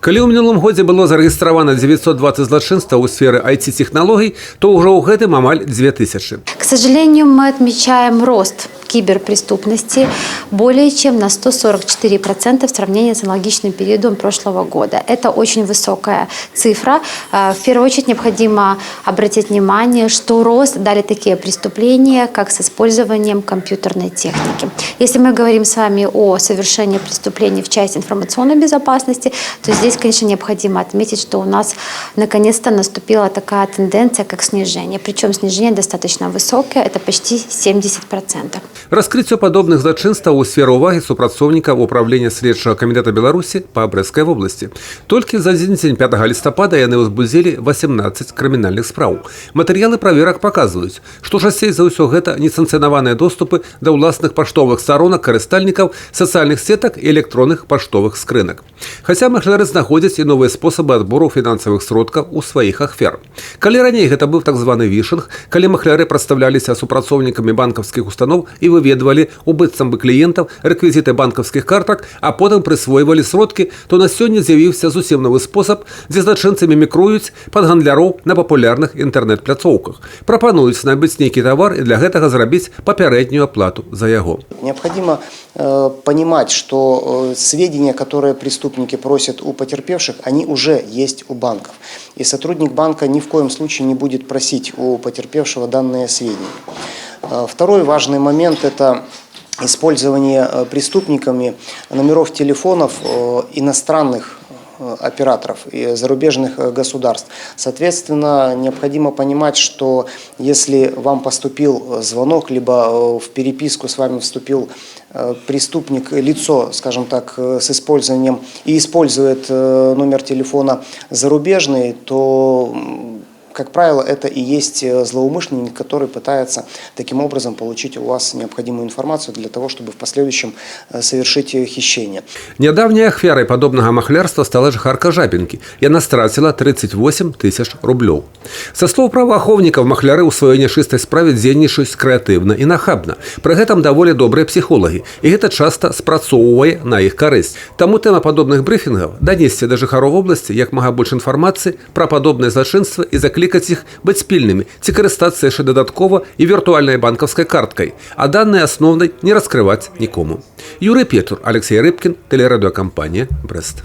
Калі ў мінулым годзе было зарэгістравана 920 злачынстваў у сферы IT-технологий, то ўжо ў гэтым амаль 2000. К сожалению, мы отмечаем рост киберпреступности более чем на 144% в сравнении с аналогичным периодом прошлого года. Это очень высокая цифра. В первую очередь необходимо обратить внимание, что рост дали такие преступления, как с использованием компьютерной техники. Если мы говорим с вами о совершении преступлений в части информационной безопасности, то здесь, конечно, необходимо отметить, что у нас наконец-то наступила такая тенденция, как снижение. Причем снижение достаточно высокое, это почти 70%. Раскрыццё падобных злачынстваў у сферы ўвагі супрацоўнікаў управлення следчага камітэта Беларусі па Брэсцкай вобласці. Толькі за адзін дзень 5 лістапада яны ўзбудзілі 18 крымінальных спраў. Матэрыялы праверак паказваюць, што часцей за ўсё гэта несанкцыянаваныя доступы да ўласных паштовых старонак карыстальнікаў, сацыяльных сетак і электронных паштовых скрынак. Хаця махляры знаходзяць і новыя спосабы адбору фінансавых сродкаў у сваіх ахвяр. Калі раней гэта быў так званы вішынг, калі махляры прадстаўляліся супрацоўнікамі банкаўскіх устаноў і выведвалі у быццам бы кліентаў рэквізіты банкаўскіх картак, а потым прысвойвалі сродкі, то на сёння з'явіўся зусім новы спосаб, дзе злачынцы мімікруюць пад гандляроў на папулярных інтэрнэт-пляцоўках. Прапануюць набыць нейкі тавар і для гэтага зрабіць папярэднюю аплату за яго. Необходимо понимать, что сведения, которые преступники просят у потерпевших, они уже есть у банков. И сотрудник банка ни в коем случае не будет просить у потерпевшего данные сведения. Второй важный момент – это использование преступниками номеров телефонов иностранных операторов и зарубежных государств. Соответственно, необходимо понимать, что если вам поступил звонок, либо в переписку с вами вступил преступник, лицо, скажем так, с использованием и использует номер телефона зарубежный, то, как правило, это и есть злоумышленник, который пытается таким образом получить у вас необходимую информацию для того, чтобы в последующем совершить хищение. Нядаўняй ахвярай падобнага махлярства стала жыхарка Жабінкі. Яна страціла 38 тысяч рублёў. Са слоў праваахоўнікаў, махляры ў сваёй нячыстай справе дзейнічаюць крэатыўна і нахабна. Пры гэтым даволі добрыя псіхолагі, і гэта часта спрацоўвае на іх карысць. Таму тэма падобных брыфінгаў данесці да жыхароў вобласці як мага больш інфармацыі пра падобныя злачынствы і заклікаць іх быць пільнымі, ці карыстацца яшчэ дадаткова і віртуальнай банкаўскай карткай, а даныя асноўнай не раскрываць нікому. Юрый Петур, Алексей Рыбкін, тэлерадыёкампанія «Брэст».